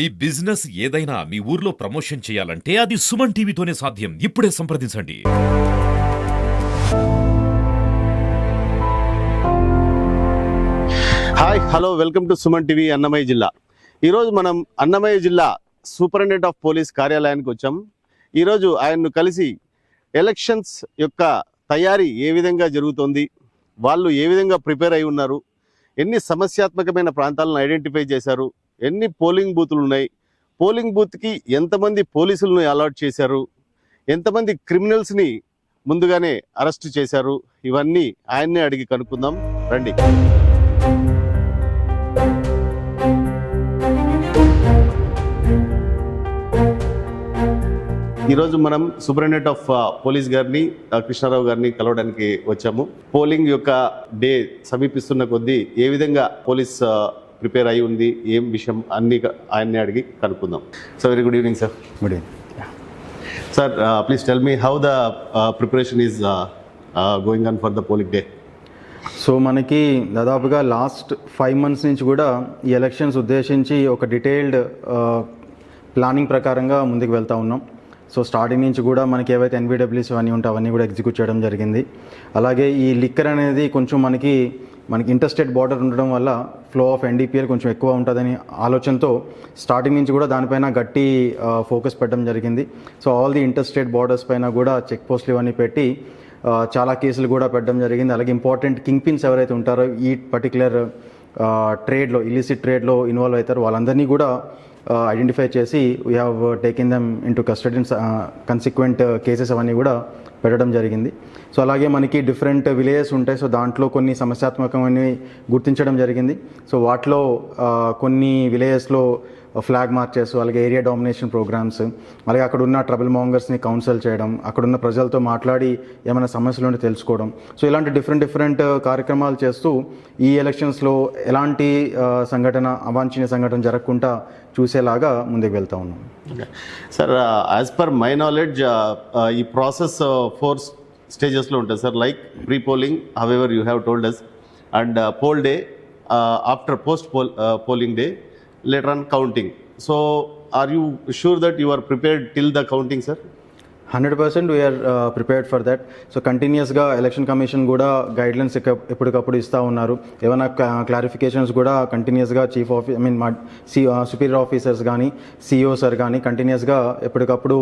మీ business ఏదైనా మీ ఊర్లో promotion చేయాలంటే అది సుమన్ టీవీతోనే సాధ్యం. ఇప్పుడే సంప్రదించండి. Hi hello welcome to Suman TV Annamayya జిల్లా. ఈరోజు మనం అన్నమయ్య జిల్లా సూపరింటెండెంట్ ఆఫ్ పోలీస్ కార్యాలయానికి వచ్చాం. ఈరోజు ఆయన్ను కలిసి ఎలక్షన్స్ యొక్క తయారీ ఏ విధంగా జరుగుతోంది, వాళ్ళు ఏ విధంగా ప్రిపేర్ అయి ఉన్నారు, ఎన్ని సమస్యాత్మకమైన ప్రాంతాలను ఐడెంటిఫై చేశారు, ఎన్ని పోలింగ్ బూతులు ఉన్నాయి, పోలింగ్ బూత్కి ఎంతమంది పోలీసులను అలాట్ చేశారు, ఎంతమంది క్రిమినల్స్ని ముందుగానే అరెస్ట్ చేశారు, ఇవన్నీ ఆయన్నే అడిగి కనుక్కుందాం రండి. ఈరోజు మనం సూపరింటెండెంట్ ఆఫ్ పోలీస్ గారిని కృష్ణారావు గారిని కలవడానికి వచ్చాము. పోలింగ్ యొక్క డే సమీపిస్తున్న కొద్దీ ఏ విధంగా పోలీస్ ప్రిపేర్ అయి ఉంది, ఏం విషయం అన్ని ఆయన్ని అడిగి కనుక్కుందాం. So very good evening sir. Good evening sir. Please tell me how the preparation is going on for the polling day. So మనకి దాదాపుగా లాస్ట్ 5 months నుంచి కూడా ఈ ఎలక్షన్స్ ఉద్దేశించి ఒక డీటెయిల్డ్ ప్లానింగ్ ప్రకారంగా ముందుకు వెళ్తూ ఉన్నాం. సో స్టార్టింగ్ నుంచి కూడా మనకి ఏవైతే ఎన్విడబ్ల్యూస్ అవన్నీ ఉంటాయి అవన్నీ కూడా ఎగ్జిక్యూట్ చేయడం జరిగింది. అలాగే ఈ లిక్కర్ అనేది కొంచెం మనకి ఇంటర్స్టేట్ బార్డర్ ఉండడం వల్ల ఫ్లో ఆఫ్ ఎన్డీపీఎల్ కొంచెం ఎక్కువ ఉంటుందని ఆలోచనతో స్టార్టింగ్ నుంచి కూడా దానిపైన గట్టి ఫోకస్ పెట్టడం జరిగింది. So all the interstate borders పైన కూడా చెక్ పోస్టులు ఇవన్నీ పెట్టి చాలా కేసులు కూడా పెట్టడం జరిగింది. అలాగే ఇంపార్టెంట్ కింగ్ పిన్స్ ఎవరైతే ఉంటారో ఈ పర్టికులర్ ట్రేడ్లో, ఇలిసిట్ ట్రేడ్లో ఇన్వాల్వ్ అవుతారో వాళ్ళందరినీ కూడా ఐడెంటిఫై చేసి we have taken them in to custody. Consequent cases అవన్నీ కూడా పెట్టడం జరిగింది. సో అలాగే మనకి డిఫరెంట్ విలేజెస్ ఉంటాయి. సో దాంట్లో కొన్ని సమస్యాత్మకమైనవి గుర్తించడం జరిగింది. సో వాటిలో కొన్ని విలేజెస్లో ఫ్లాగ్ మార్చెస్, అలాగే ఏరియా డామినేషన్ ప్రోగ్రామ్స్, అలాగే అక్కడ ఉన్న ట్రబుల్ మాంగర్స్ని కౌన్సిల్ చేయడం, అక్కడున్న ప్రజలతో మాట్లాడి ఏమైనా సమస్యలు ఉంటే తెలుసుకోవడం. సో ఇలాంటి డిఫరెంట్ కార్యక్రమాలు చేస్తూ ఈ ఎలక్షన్స్లో ఎలాంటి సంఘటన, అవాంఛనీయ సంఘటన జరగకుండా చూసేలాగా ముందుకు వెళ్తూ ఉన్నాం. Sir, as per my knowledge ఈ ప్రాసెస్ 4 స్టేజెస్లో ఉంటుంది sir. Like pre polling, however you have told us, and poll day, after post polling day, later on counting. So are you sure that you are prepared till the counting, sir? 100% we're prepared for that. So కంటిన్యూస్గా election commission కూడా guidelines ఎప్పటికప్పుడు ఇస్తూ ఉన్నారు. ఏమైనా clarifications కూడా కంటిన్యూస్గా chief superior officers కానీ CEO sir కానీ కంటిన్యూస్గా ఎప్పటికప్పుడు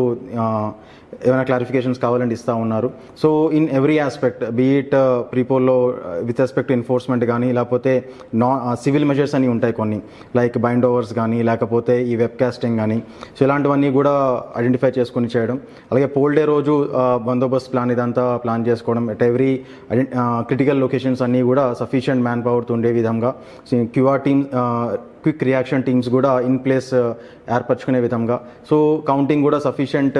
ఏమైనా క్లారిఫికేషన్స్ కావాలంటే ఇస్తూ ఉన్నారు. So in every aspect, be it ప్రీపోల్లో విత్ రెస్పెక్ట్ టు ఎన్ఫోర్స్మెంట్ కానీ, లేకపోతే సివిల్ మెజర్స్ అని ఉంటాయి కొన్ని, లైక్ బైండ్ ఓవర్స్ కానీ, లేకపోతే ఈ వెబ్ కాస్టింగ్ కానీ, సో ఇలాంటివన్నీ కూడా ఐడెంటిఫై చేసుకొని చేయడం. అలాగే పోల్ డే రోజు బందోబస్తు ప్లాన్ ఇదంతా ప్లాన్ చేసుకోవడం, ఎట్ ఎవ్రీ క్రిటికల్ లొకేషన్స్ అన్నీ కూడా సఫిషియంట్ మ్యాన్ పవర్తో ఉండే విధంగా, QR team, quick reaction teams కూడా ఇన్ ప్లేస్ ఏర్పరచుకునే విధంగా, సో కౌంటింగ్ కూడా సఫిషియంట్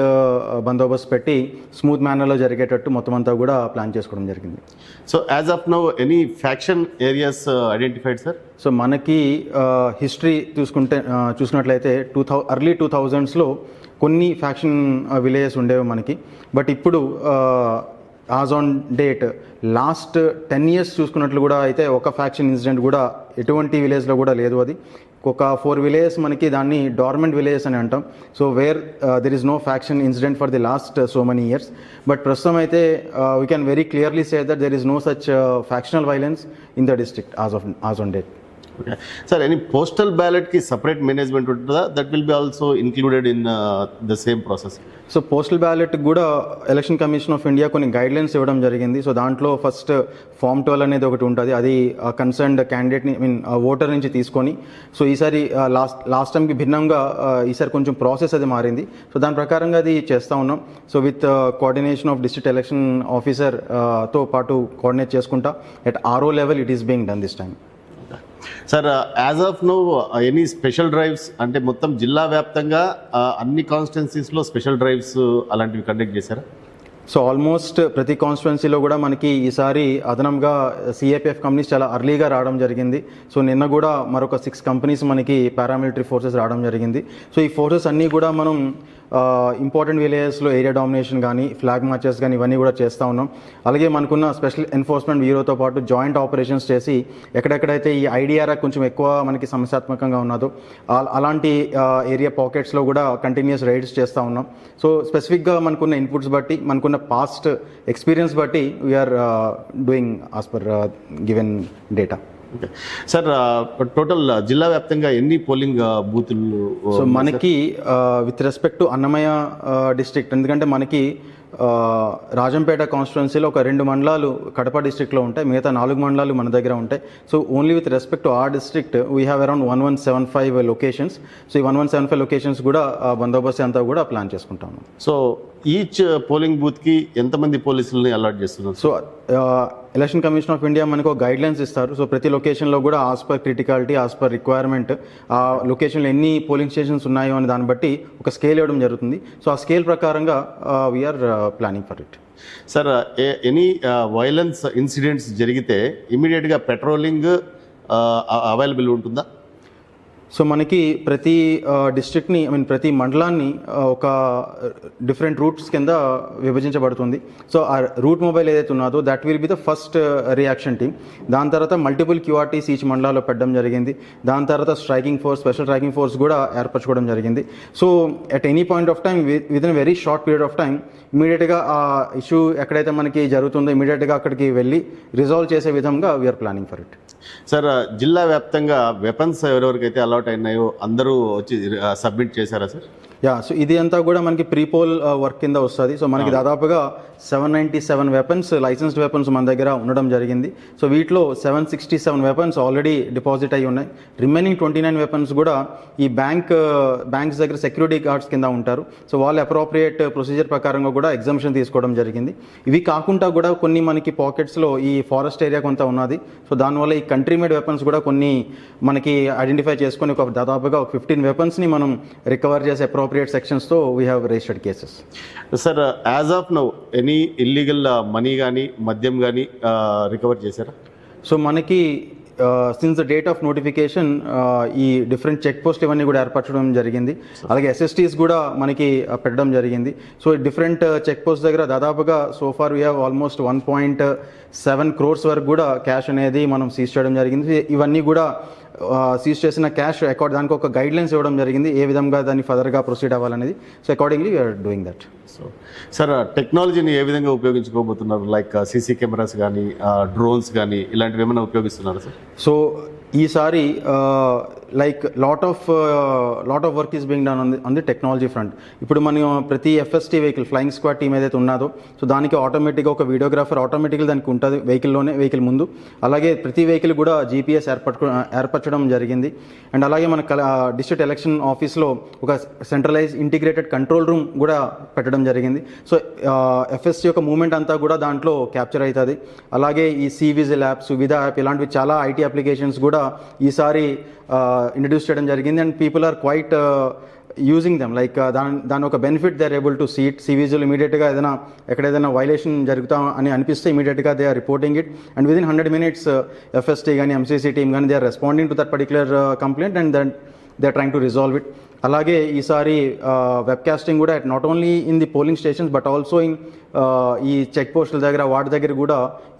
బందోబస్తు పెట్టి స్మూత్ మేనర్లో జరిగేటట్టు మొత్తం అంతా కూడా ప్లాన్ చేసుకోవడం జరిగింది. So as of now any faction areas identified, sir? So మనకి హిస్టరీ చూసుకున్నట్లయితే ఎర్లీ 2000s కొన్ని ఫ్యాక్షన్ విలేజెస్ ఉండేవి మనకి. బట్ ఇప్పుడు as on date last 10 years చూసుకున్నట్లు కూడా అయితే ఒక ఫ్యాక్షన్ ఇన్సిడెంట్ కూడా ఎటువంటి విలేజ్లో కూడా లేదు. అది ఒక 4 villages మనకి దాన్ని డార్మెంట్ విలేజెస్ అని అంటాం. So where there is no faction incident for the last so many years. But ప్రస్తుతం అయితే we can very clearly say that there is no such factional violence in the district as on date. Okay sir, any postal బ్యాలెట్కి separate management ఉంటుందా? That will be also included in the same process. So postal ballot కూడా election commission of India కొన్ని guidelines ఇవ్వడం జరిగింది. So దాంట్లో first Form 12 అనేది ఒకటి ఉంటుంది. అది కన్సర్న్డ్ క్యాండిడేట్ని ఓటర్ నుంచి తీసుకొని, సో ఈసారి లాస్ట్ టైంకి భిన్నంగా ఈసారి కొంచెం ప్రాసెస్ అది మారింది. సో దాని ప్రకారంగా అది చేస్తూ ఉన్నాం. So with coordination of district election officer తో పాటు కోఆర్డినేట్ చేసుకుంటా at RO level it is being done this time. Sir, as of no any special drives, అంటే మొత్తం జిల్లా వ్యాప్తంగా అన్ని కాన్స్టిట్యున్సీస్లో స్పెషల్ డ్రైవ్స్ అలాంటివి కండక్ట్ చేశారా? సో ఆల్మోస్ట్ ప్రతి కాన్స్టిట్యున్సీలో కూడా మనకి ఈసారి అదనంగా సిఏపిఎఫ్ కంపెనీస్ చాలా అర్లీగా రావడం జరిగింది. సో నిన్న కూడా మరొక 6 companies మనకి పారామిలిటరీ ఫోర్సెస్ రావడం జరిగింది. సో ఈ ఫోర్సెస్ అన్నీ కూడా మనం ఇంపార్టెంట్ విలేజెస్లో ఏరియా డామినేషన్ కానీ ఫ్లాగ్ మార్చెస్ కానీ ఇవన్నీ కూడా చేస్తూ ఉన్నాం. అలాగే మనకున్న స్పెషల్ ఎన్ఫోర్స్మెంట్ బ్యూరోతో పాటు జాయింట్ ఆపరేషన్స్ చేసి ఎక్కడెక్కడైతే ఈ ఐడిఆర్ కొంచెం ఎక్కువ మనకి సమస్యాత్మకంగా ఉన్నదో అలాంటి ఏరియా పాకెట్స్లో కూడా కంటిన్యూస్ రైడ్స్ చేస్తూ ఉన్నాం. సో స్పెసిఫిక్గా మనకున్న ఇన్పుట్స్ బట్టి మనకున్న పాస్ట్ ఎక్స్పీరియన్స్ బట్టి we are doing as per given data. Sir total జిల్లా వ్యాప్తంగా ఎన్ని పోలింగ్ బూతులు? సో మనకి with respect to Annamayya district, ఎందుకంటే మనకి రాజంపేట కాన్స్టిట్యున్సీలో ఒక 2 మండలాలు కడప డిస్ట్రిక్ట్లో ఉంటాయి, మిగతా 4 మండలాలు మన దగ్గర ఉంటాయి. So only with respect to our district we have around 1175 locations. So ఈ 1175 లొకేషన్స్ కూడా బందోబస్తు అంతా కూడా ప్లాన్ చేసుకుంటాము. సో ఈచ్ పోలింగ్ బూత్కి ఎంతమంది పోలీసులని అలాట్ చేస్తున్నారు? So election commission of India మనకు గైడ్ లైన్స్ ఇస్తారు. సో ప్రతి లొకేషన్లో కూడా as per criticality, as per requirement ఆ లొకేషన్లో ఎన్ని పోలింగ్ స్టేషన్స్ ఉన్నాయో అని దాన్ని బట్టి ఒక స్కేల్ ఇవ్వడం జరుగుతుంది. సో ఆ స్కేల్ ప్రకారంగా we are planning for it. Sir any violence incidents జరిగితే ఇమీడియట్గా పెట్రోలింగ్ అవైలబుల్ ఉంటుందా? సో మనకి ప్రతి డిస్ట్రిక్ట్ని ప్రతి మండలాన్ని ఒక డిఫరెంట్ రూట్స్ కింద విభజించబడుతుంది. సో ఆ రూట్ మొబైల్ ఏదైతే ఉన్నదో that will be the first reaction team. దాని తర్వాత మల్టిపుల్ క్యూఆర్టీస్ ఈచ్ మండలాల్లో పెట్టడం జరిగింది. దాని తర్వాత striking force, special striking force కూడా ఏర్పరచుకోవడం జరిగింది. So at any point of time with in very short period of time ఇమీడియట్గా ఆ ఇష్యూ ఎక్కడైతే మనకి జరుగుతుందో ఇమీడియట్గా అక్కడికి వెళ్ళి రిజాల్వ్ చేసే విధంగా we are planning for it. Sir జిల్లా వ్యాప్తంగా వెపన్స్ ఎవరెవరికైతే అలాట్ అయినాయో అందరూ వచ్చి సబ్మిట్ చేశారా సార్? సో ఇది అంతా కూడా మనకి ప్రీపోల్ వర్క్ కింద వస్తుంది. సో మనకి దాదాపుగా 797 వెపన్స్, లైసెన్స్డ్ వెపన్స్ మన దగ్గర ఉండడం జరిగింది. సో వీటిలో 767 వెపన్స్ ఆల్రెడీ డిపాజిట్ అయి ఉన్నాయి. రిమైనింగ్ 29 వెపన్స్ కూడా ఈ బ్యాంక్స్ దగ్గర సెక్యూరిటీ గార్డ్స్ కింద ఉంటారు. సో వాళ్ళు అప్రోప్రియేట్ ప్రొసీజర్ ప్రకారంగా కూడా ఎగ్జామ్షన్ తీసుకోవడం జరిగింది. ఇవి కాకుండా కూడా కొన్ని మనకి పాకెట్స్లో ఈ ఫారెస్ట్ ఏరియా కొంత ఉన్నది. సో దానివల్ల ఈ కంట్రీ మేడ్ వెపన్స్ కూడా కొన్ని మనకి ఐడెంటిఫై చేసుకొని దాదాపుగా 15 వెపన్స్ని మనం రికవర్ చేసే అప్రోప్రియేట్ సెక్షన్స్తో we have registered cases. Sir as of now any illegal money కానీ మద్యం కానీ రికవర్ చేశారా? సో మనకి since the date of notification ఈ డిఫరెంట్ చెక్ పోస్ట్ ఇవన్నీ కూడా ఏర్పరచడం జరిగింది. అలాగే ఎస్ఎస్టీస్ కూడా మనకి పెట్టడం జరిగింది. సో డిఫరెంట్ చెక్ పోస్ట్ దగ్గర దాదాపుగా so far we have almost 1.7 crores వరకు కూడా క్యాష్ అనేది మనం సీజ్ చేయడం జరిగింది. ఇవన్నీ కూడా సీజ్ చేసిన క్యాష్ అకార్డ్ దానికి ఒక గైడ్ లైన్స్ ఇవ్వడం జరిగింది, ఏ విధంగా దాన్ని ఫర్దర్గా ప్రొసీడ్ అవ్వాలనేది. So accordingly we're doing that. So sir టెక్నాలజీని ఏ విధంగా ఉపయోగించుకోబోతున్నారు? లైక్ సీసీ కెమెరాస్ కానీ డ్రోన్స్ కానీ ఇలాంటివి ఏమైనా ఉపయోగిస్తున్నారు సార్? సో ఈసారి like lot of work is being done on the technology front. ఇప్పుడు మనం ప్రతి FST vehicle flying squad team ఏదైతే ఉన్నదో సో దానికి ఆటోమేటిక్గా ఒక వీడియోగ్రాఫర్ ఆటోమేటిక్గా దానికి ఉంటుంది వెహికల్ ముందు. అలాగే ప్రతి వెహికల్ కూడా జీపీఎస్ ఏర్పరచడం జరిగింది. అండ్ అలాగే మన డిస్ట్రిక్ట్ ఎలక్షన్ ఆఫీస్లో ఒక సెంట్రలైజ్ ఇంటిగ్రేటెడ్ కంట్రోల్ రూమ్ కూడా పెట్టడం జరిగింది. సో ఎఫ్ఎస్టీ యొక్క మూవ్మెంట్ అంతా కూడా దాంట్లో క్యాప్చర్ అవుతుంది. అలాగే ఈ సివిజిల్ యాప్, సువిధా యాప్ ఇలాంటివి చాలా ఐటీ అప్లికేషన్స్ కూడా ఈసారి ఇంట్రడ్యూస్ చేయడం జరిగింది. And people are quite using them. Like దాని ఒక benefit they are able to seat. CVIGIL ఇమీడియట్గా ఎక్కడైనా వైలేషన్ జరుగుతా అని అనిపిస్తే ఇమీడియట్గా they are reporting it and within 100 minutes FST కానీ ఎంసీసీ టీమ్ కానీ they are responding to that particular complaint and then they are trying to resolve it. అలాగే ఈసారి వెబ్కాస్టింగ్ కూడా not only in the polling stations but also in ఈ check పోస్టుల దగ్గర వాటి దగ్గర కూడా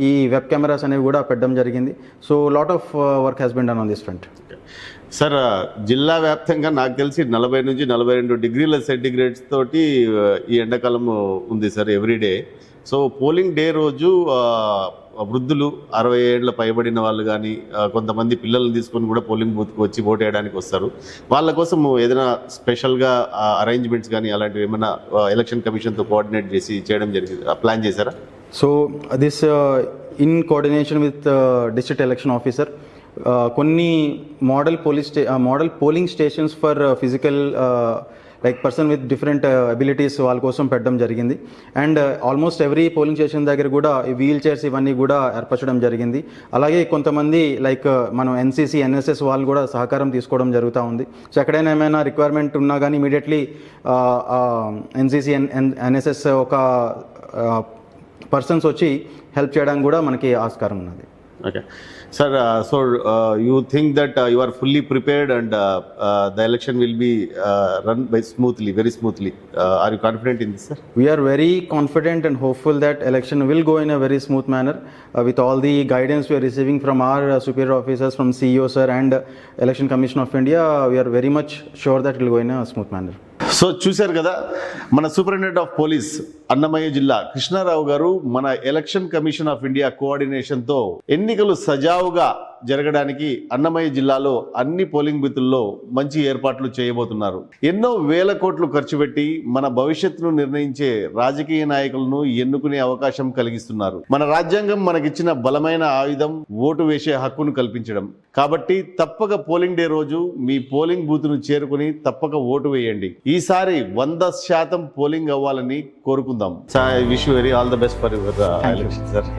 ఈ వెబ్ కెమెరాస్ అనేవి కూడా పెట్టడం జరిగింది. So lot of work has been done on this front. Sir జిల్లా వ్యాప్తంగా నాకు తెలిసి 40 నుంచి 42 degrees సెంటిగ్రేడ్స్ తోటి ఈ ఎండాకాలం ఉంది sir everyday. So polling day రోజు వృద్ధులు 60 ఏళ్ళ పైబడిన వాళ్ళు కానీ కొంతమంది పిల్లల్ని తీసుకొని కూడా పోలింగ్ బూత్కి వచ్చి ఓటు వేయడానికి వస్తారు. వాళ్ళ కోసం ఏదైనా స్పెషల్గా అరేంజ్మెంట్స్ కానీ అలాంటివి ఏమైనా ఎలక్షన్ కమిషన్తో కోఆర్డినేట్ చేసి చేయడం జరిగింది, ప్లాన్ చేశారా? So this in coordination with district election officer కొన్ని model polling stations for physical like person with different abilities వాళ్ళ కోసం పెట్టడం జరిగింది. And almost every polling station దగ్గర కూడా ఈ వీల్ చైర్స్ ఇవన్నీ కూడా ఏర్పరచడం జరిగింది. అలాగే కొంతమంది లైక్ మనం ఎన్సీసీ ఎన్ఎస్ఎస్ వాళ్ళు కూడా సహకారం తీసుకోవడం జరుగుతూ ఉంది. సో ఎక్కడైనా ఏమైనా రిక్వైర్మెంట్ ఉన్నా కానీ ఇమీడియట్లీ ఎన్సీసీ ఎన్ఎస్ఎస్ ఒక పర్సన్స్ వచ్చి హెల్ప్ చేయడానికి కూడా మనకి ఆస్కారం ఉన్నది. Okay. Sir, so you think that you are fully prepared and the election will be run by smoothly, very smoothly. Are you confident in this, sir? We are very confident and hopeful that election will go in a very smooth manner with all the guidance we are receiving from our superior officers, from CEO sir and Election Commission of India. We are very much sure that it will go in a smooth manner. So చూశారు కదా, మన superintendent of police Annamayya జిల్లా కృష్ణారావు గారు మన election commission of India కోఆర్డినేషన్తో ఎన్నికలు సజావుగా జరగడానికి అన్నమయ్య జిల్లాలో అన్ని పోలింగ్ బూతుల్లో మంచి ఏర్పాట్లు చేయబోతున్నారు. ఎన్నో వేల కోట్లు ఖర్చు పెట్టి మన భవిష్యత్తును నిర్ణయించే రాజకీయ నాయకులను ఎన్నుకునే అవకాశం కలిగిస్తున్నారు. మన రాజ్యాంగం మనకిచ్చిన బలమైన ఆయుధం ఓటు వేసే హక్కును కల్పించడం. కాబట్టి తప్పక పోలింగ్ డే రోజు మీ పోలింగ్ బూత్ను చేరుకుని తప్పక ఓటు వేయండి. ఈసారి 100% పోలింగ్ అవ్వాలని కోరుకుందాం. I wish you very all the best for your election sir.